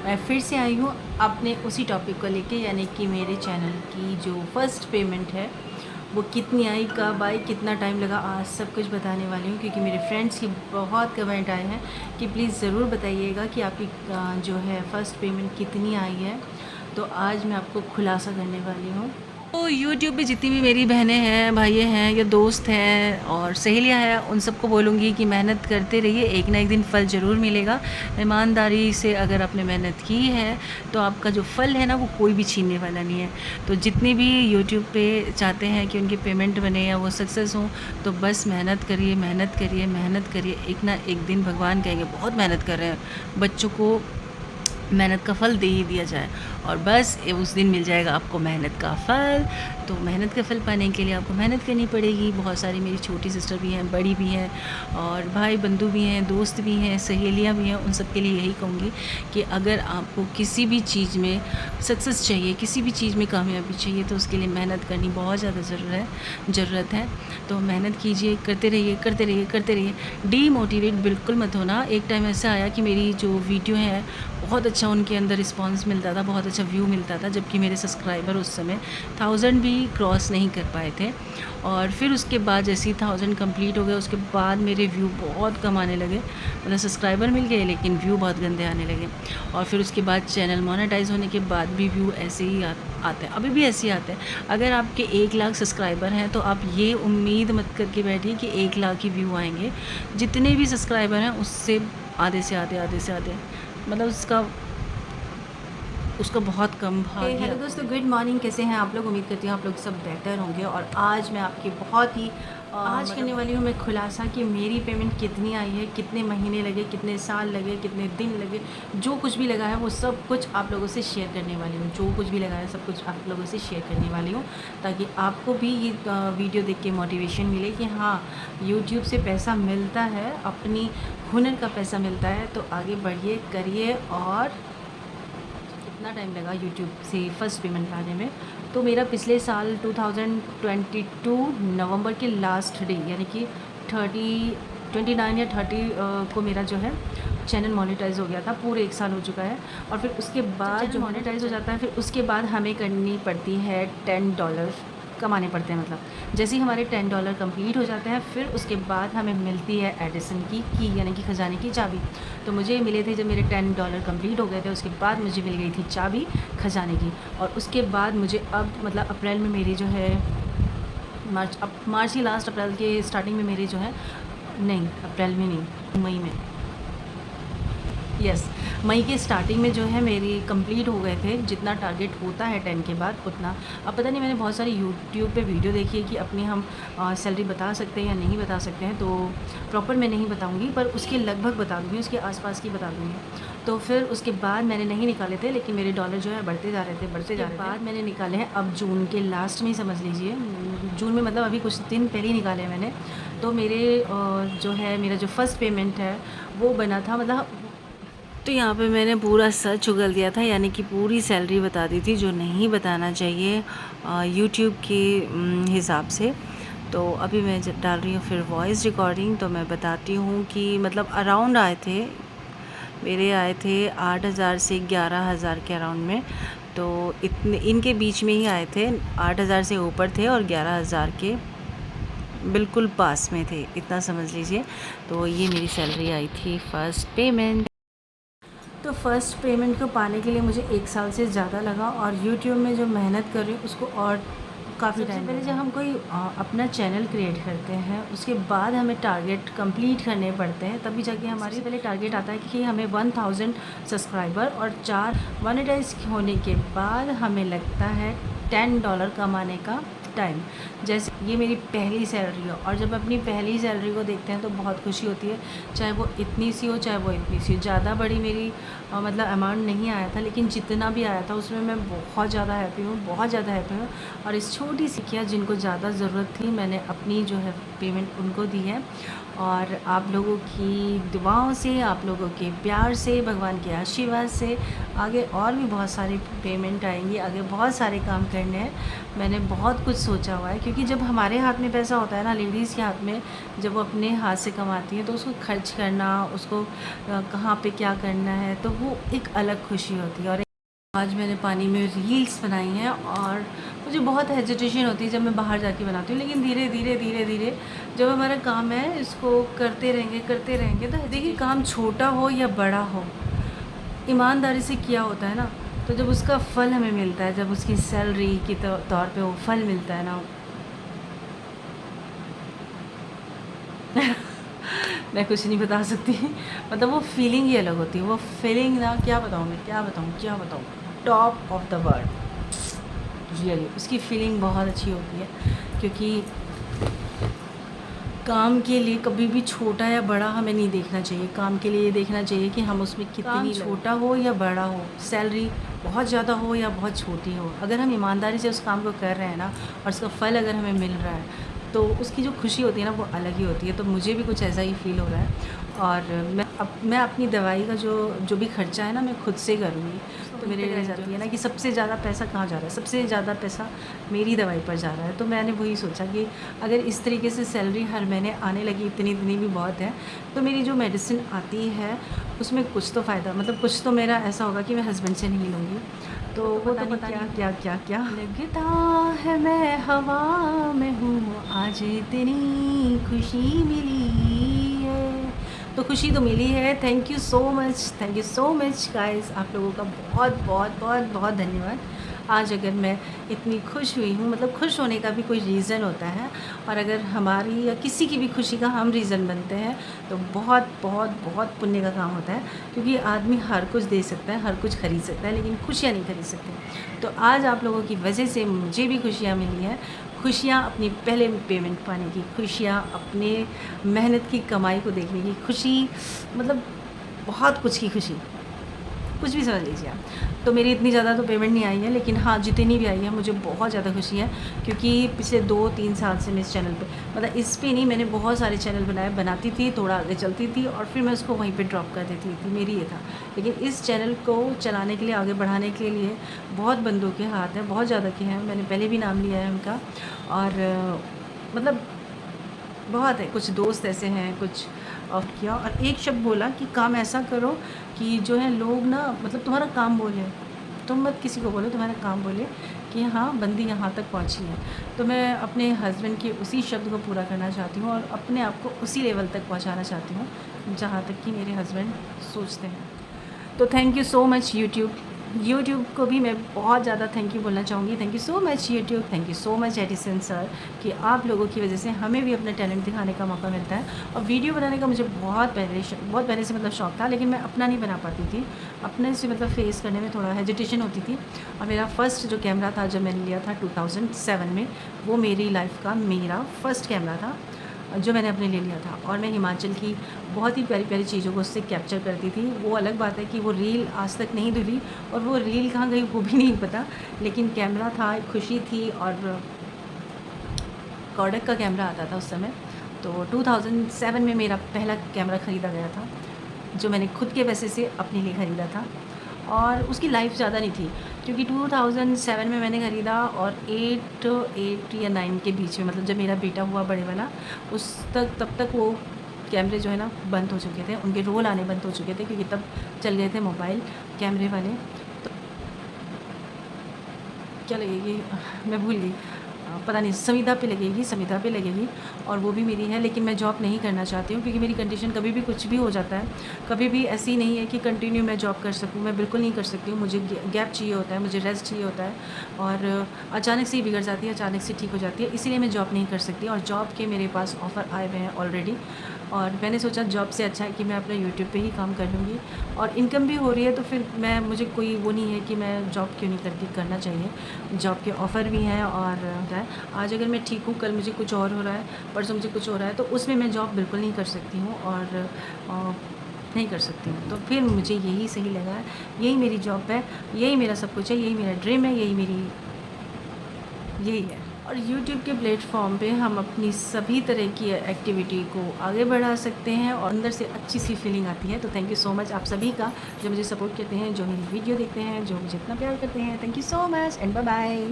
मैं फिर से आई हूँ अपने उसी टॉपिक को लेके, यानी कि मेरे चैनल की जो फर्स्ट पेमेंट है वो कितनी आई, कब आई, कितना टाइम लगा, आज सब कुछ बताने वाली हूँ। क्योंकि मेरे फ्रेंड्स की बहुत कमेंट आए हैं कि प्लीज़ ज़रूर बताइएगा कि आपकी जो है फ़र्स्ट पेमेंट कितनी आई है। तो आज मैं आपको खुलासा करने वाली हूँ। तो यूट्यूब पे जितनी भी मेरी बहनें हैं, भाई हैं या दोस्त हैं और सहेलियां हैं, उन सबको बोलूँगी कि मेहनत करते रहिए, एक ना एक दिन फल ज़रूर मिलेगा। ईमानदारी से अगर आपने मेहनत की है तो आपका जो फल है ना वो कोई भी छीनने वाला नहीं है। तो जितने भी यूट्यूब पे चाहते हैं कि उनकी पेमेंट बने या वो सक्सेस हों, तो बस मेहनत करिए, मेहनत करिए, मेहनत करिए। एक ना एक दिन भगवान कहेंगे बहुत मेहनत कर रहे हैं, बच्चों को मेहनत का फल दे ही दिया जाए, और बस उस दिन मिल जाएगा आपको मेहनत का फल। तो मेहनत का फल पाने के लिए आपको मेहनत करनी पड़ेगी। बहुत सारी मेरी छोटी सिस्टर भी हैं, बड़ी भी हैं, और भाई बंधु भी हैं, दोस्त भी हैं, सहेलियाँ भी हैं। उन सब के लिए यही कहूँगी कि अगर आपको किसी भी चीज़ में सक्सेस चाहिए, किसी भी चीज़ में कामयाबी चाहिए, तो उसके लिए मेहनत करनी बहुत ज़्यादा ज़रूरत है। तो मेहनत कीजिए, करते रहिए, करते रहिए, करते रहिए। डीमोटिवेट बिल्कुल मत होना। एक टाइम ऐसा आया कि मेरी जो वीडियो है बहुत अच्छा उनके अंदर रिस्पांस मिलता था, बहुत अच्छा व्यू मिलता था, जबकि मेरे सब्सक्राइबर उस समय 1000 भी क्रॉस नहीं कर पाए थे। और फिर उसके बाद जैसे ही 1000 कंप्लीट हो गए, उसके बाद मेरे व्यू बहुत कम आने लगे। मतलब सब्सक्राइबर मिल गए लेकिन व्यू बहुत गंदे आने लगे। और फिर उसके बाद चैनल मोनेटाइज होने के बाद भी व्यू ऐसे ही आते हैं, अभी भी ऐसे ही आते हैं। अगर आपके 1 लाख सब्सक्राइबर हैं तो आप ये उम्मीद मत करके बैठिए कि 1 लाख ही व्यू आएंगे। जितने भी सब्सक्राइबर हैं उससे आधे से आधे मतलब उसका बहुत कम भाग ही। हेलो दोस्तों, गुड मॉर्निंग। कैसे हैं आप लोग? उम्मीद करती हूँ आप लोग सब बेहतर होंगे। और आज मैं आपकी बहुत ही आज करने वाली हूँ मैं खुलासा कि मेरी पेमेंट कितनी आई है, कितने महीने लगे, कितने साल लगे, कितने दिन लगे। जो कुछ भी लगा है वो सब कुछ आप लोगों से शेयर करने वाली हूँ। जो कुछ भी लगा है सब कुछ आप लोगों से शेयर करने वाली हूँ, ताकि आपको भी ये वीडियो देख के मोटिवेशन मिले कि हाँ, यूट्यूब से पैसा मिलता है, अपनी हुनर का पैसा मिलता है। तो आगे बढ़िए, करिए। और कितना टाइम लगा यूट्यूब से फ़र्स्ट पेमेंट लाने में? तो मेरा पिछले साल 2022 नवंबर के लास्ट डे, यानी कि 29 या 30 को मेरा जो है चैनल मोनेटाइज हो गया था। पूरे 1 साल हो चुका है। और फिर उसके बाद जो मोनेटाइज हो जाता है, फिर उसके बाद हमें करनी पड़ती है $10 कमाने पड़ते हैं। मतलब जैसे ही हमारे $10 कंप्लीट हो जाते हैं, फिर उसके बाद हमें मिलती है एडिसन की यानी कि ख़जाने की चाबी। तो मुझे मिले थे जब मेरे $10 कंप्लीट हो गए थे, उसके बाद मुझे मिल गई थी चाबी खजाने की। और उसके बाद मुझे अब मतलब अप्रैल में मेरी जो है मार्च ही लास्ट अप्रैल के स्टार्टिंग में मेरी जो है, नहीं अप्रैल में नहीं, मई में, यस, मई के स्टार्टिंग में जो है मेरी कंप्लीट हो गए थे। जितना टारगेट होता है 10 के बाद उतना। अब पता नहीं, मैंने बहुत सारी यूट्यूब पे वीडियो देखी है कि अपनी हम सैलरी बता सकते हैं या नहीं बता सकते हैं। तो प्रॉपर मैं नहीं बताऊंगी, पर उसके लगभग बता दूंगी, उसके आसपास की बता दूंगी। तो फिर उसके बाद मैंने नहीं निकाले थे, लेकिन मेरे डॉलर जो है बढ़ते जा रहे थे, बढ़ते जा रहे थे। बाद मैंने निकाले हैं अब जून के लास्ट में ही समझ लीजिए। जून में मतलब अभी कुछ दिन पहले ही निकाले हैं मैंने। तो मेरे जो है मेरा जो फ़र्स्ट पेमेंट है वो बना था, मतलब तो यहाँ पे मैंने पूरा सच उगल दिया था, यानी कि पूरी सैलरी बता दी थी, जो नहीं बताना चाहिए यूट्यूब के हिसाब से। तो अभी मैं जब डाल रही हूँ फिर वॉइस रिकॉर्डिंग, तो मैं बताती हूँ कि मतलब अराउंड आए थे, मेरे आए थे 8000 से 11000 के अराउंड में। तो इतने इनके बीच में ही आए थे, 8000 से ऊपर थे और 11000 के बिल्कुल पास में थे, इतना समझ लीजिए। तो ये मेरी सैलरी आई थी फ़र्स्ट पेमेंट। तो फ़र्स्ट पेमेंट को पाने के लिए मुझे 1 साल से ज़्यादा लगा, और यूट्यूब में जो मेहनत कर रही हूँ उसको और काफ़ी टाइम। पहले जब हम कोई अपना चैनल क्रिएट करते हैं, उसके बाद हमें टारगेट कंप्लीट करने पड़ते हैं, तभी जाके हमारी पहले टारगेट आता है कि हमें 1000 सब्सक्राइबर और 4 मोनेटाइज होने के बाद हमें लगता है $10 कमाने का टाइम। जैसे ये मेरी पहली सैलरी है, और जब अपनी पहली सैलरी को देखते हैं तो बहुत खुशी होती है, चाहे वो इतनी सी हो, चाहे वो इतनी सी हो। ज़्यादा बड़ी मेरी मतलब अमाउंट नहीं आया था, लेकिन जितना भी आया था उसमें मैं बहुत ज़्यादा हैप्पी हूँ, बहुत ज़्यादा हैप्पी हूँ। और इस छोटी सी किया जिनको ज़्यादा ज़रूरत थी, मैंने अपनी जो है पेमेंट उनको दी है। और आप लोगों की दुआओं से, आप लोगों के प्यार से, भगवान के आशीर्वाद से आगे और भी बहुत सारी पेमेंट आएंगी, आगे बहुत सारे काम करने हैं। मैंने बहुत कुछ सोचा हुआ है, क्योंकि जब हमारे हाथ में पैसा होता है ना, लेडीज़ के हाथ में, जब वो अपने हाथ से कमाती हैं तो उसको खर्च करना, उसको कहाँ पे क्या करना है, तो वो एक अलग खुशी होती है। और आज मैंने पानी में रील्स बनाई हैं और मुझे बहुत हेजिटेशन होती है जब मैं बाहर जाके बनाती हूँ, लेकिन धीरे धीरे धीरे धीरे जब हमारा काम है इसको करते रहेंगे तो देखिए, काम छोटा हो या बड़ा हो, ईमानदारी से किया होता है ना, तो जब उसका फल हमें मिलता है, जब उसकी सैलरी के तौर पे वो फल मिलता है ना मैं कुछ नहीं बता सकती मतलब वो फीलिंग ही अलग होती है। वो फीलिंग ना, क्या बताऊँ मैं, क्या बताऊँ, top of the world really. उसकी फीलिंग बहुत अच्छी होती है, क्योंकि काम के लिए कभी भी छोटा या बड़ा हमें नहीं देखना चाहिए। काम के लिए ये देखना चाहिए कि हम उसमें कितनी, छोटा हो या बड़ा हो, सैलरी बहुत ज़्यादा हो या बहुत छोटी हो, अगर हम ईमानदारी से उस काम को कर रहे हैं ना और उसका फल अगर हमें मिल रहा है तो उसकी जो खुशी होती है ना वो अलग ही होती है। तो मुझे भी कुछ ऐसा ही फ़ील हो रहा है। और मैं अपनी दवाई का जो भी खर्चा है ना मैं खुद से करूँगी। तो मेरे रह जाती है ना कि सबसे ज़्यादा पैसा कहाँ जा रहा है, सबसे ज़्यादा पैसा मेरी दवाई पर जा रहा है। तो मैंने वही सोचा कि अगर इस तरीके से सैलरी हर महीने आने लगी, इतनी इतनी भी बहुत है, तो मेरी जो मेडिसिन आती है उसमें कुछ तो फ़ायदा, मतलब कुछ तो मेरा ऐसा होगा कि मैं हस्बैंड से नहीं लूँगी। तो वो तो पता नहीं क्या लगता है, मैं हवा में हूँ, आज इतनी खुशी मिली है। तो खुशी तो मिली है। Thank you so much guys, आप लोगों का बहुत बहुत बहुत बहुत धन्यवाद। आज अगर मैं इतनी खुश हुई हूँ, मतलब खुश होने का भी कोई रीज़न होता है, और अगर हमारी या किसी की भी खुशी का हम रीज़न बनते हैं तो बहुत बहुत बहुत पुण्य का काम होता है। क्योंकि आदमी हर कुछ दे सकता है, हर कुछ खरीद सकता है, लेकिन खुशियाँ नहीं खरीद सकते। तो आज आप लोगों की वजह से मुझे भी खुशियाँ मिली हैं। खुशियाँ अपनी पहले पेमेंट पाने की, खुशियाँ अपने मेहनत की कमाई को देखने की खुशी, मतलब बहुत कुछ की खुशी, कुछ भी समझ लीजिए आप। तो मेरी इतनी ज़्यादा तो पेमेंट नहीं आई है, लेकिन हाँ जितनी भी आई है मुझे बहुत ज़्यादा खुशी है। क्योंकि पिछले 2-3 साल से मैं इस चैनल पे, मतलब इस पे नहीं, मैंने बहुत सारे चैनल बनाती थी, थोड़ा आगे चलती थी और फिर मैं उसको वहीं पे ड्रॉप कर देती थी, मेरी ये था। लेकिन इस चैनल को चलाने के लिए, आगे बढ़ाने के लिए बहुत बंदों के हाथ हैं, बहुत ज़्यादा के हैं, मैंने पहले भी नाम लिया है उनका। और मतलब बहुत है, कुछ दोस्त ऐसे हैं, कुछ किया और एक शब्द बोला कि काम ऐसा करो कि जो है लोग ना, मतलब तुम्हारा काम बोले, तुम मत किसी को बोलो, तुम्हारा काम बोले कि हाँ बंदी यहाँ तक पहुँची है। तो मैं अपने हस्बैंड के उसी शब्द को पूरा करना चाहती हूँ और अपने आप को उसी लेवल तक पहुँचाना चाहती हूँ जहाँ तक कि मेरे हस्बैंड सोचते हैं। तो thank you so much YouTube को भी मैं बहुत ज़्यादा थैंक यू बोलना चाहूँगी। Thank you so much YouTube, thank you so much Edison sir, कि आप लोगों की वजह से हमें भी अपना टैलेंट दिखाने का मौका मिलता है। और वीडियो बनाने का मुझे बहुत पहले से मतलब शौक़ था, लेकिन मैं अपना नहीं बना पाती थी, अपने से मतलब फेस करने में थोड़ा हेजिटेशन होती थी। और मेरा फ़र्स्ट जो कैमरा था जब मैंने लिया था 2007 में, वो मेरी लाइफ का मेरा फ़र्स्ट कैमरा था जो मैंने अपने ले लिया था। और मैं हिमाचल की बहुत ही प्यारी प्यारी चीज़ों को उससे कैप्चर करती थी। वो अलग बात है कि वो रील आज तक नहीं धुली और वो रील कहाँ गई वो भी नहीं पता, लेकिन कैमरा था, एक खुशी थी। और कोडक का कैमरा आता था उस समय। तो 2007 में मेरा पहला कैमरा ख़रीदा गया था, जो मैंने खुद के पैसे से अपने लिए ख़रीदा था। और उसकी लाइफ ज़्यादा नहीं थी, क्योंकि 2007 में मैंने ख़रीदा और 8 या 9 के बीच में, मतलब जब मेरा बेटा हुआ बड़े वाला, उस तब तक वो कैमरे जो है ना बंद हो चुके थे, उनके रोल आने बंद हो चुके थे, क्योंकि तब चल गए थे मोबाइल कैमरे वाले। तो क्या लगेगी, मैं भूल गई, पता नहीं, संविदा पे लगेगी और वो भी मेरी है। लेकिन मैं जॉब नहीं करना चाहती हूँ, क्योंकि मेरी कंडीशन कभी भी कुछ भी हो जाता है, कभी भी ऐसी नहीं है कि कंटिन्यू मैं जॉब कर सकूँ, मैं बिल्कुल नहीं कर सकती हूँ। मुझे गैप चाहिए होता है, मुझे रेस्ट चाहिए होता है, और अचानक से ही बिगड़ जाती है, अचानक से ठीक हो जाती है, इसीलिए मैं जॉब नहीं कर सकती। और जॉब के मेरे पास ऑफ़र आए हुए हैं ऑलरेडी, और मैंने सोचा जॉब से अच्छा है कि मैं अपना यूट्यूब पे ही काम कर लूँगी, और इनकम भी हो रही है, तो फिर मुझे कोई वो नहीं है कि मैं जॉब क्यों नहीं करना चाहिए। जॉब के ऑफ़र भी हैं, और आज अगर मैं ठीक हूँ, कल मुझे कुछ और हो रहा है, परसों मुझे कुछ हो रहा है, तो उसमें मैं जॉब बिल्कुल नहीं कर सकती हूँ, और नहीं कर सकती हूँ। तो फिर मुझे यही सही लगा है, यही मेरी जॉब है, यही मेरा सब कुछ है, यही मेरा ड्रीम है, यही है। और यूट्यूब के प्लेटफॉर्म पे हम अपनी सभी तरह की एक्टिविटी को आगे बढ़ा सकते हैं और अंदर से अच्छी सी फीलिंग आती है। तो थैंक यू सो मच आप सभी का, जो मुझे सपोर्ट करते हैं, जो मेरी वीडियो देखते हैं, जो मुझे इतना प्यार करते हैं। Thank you so much and bye bye.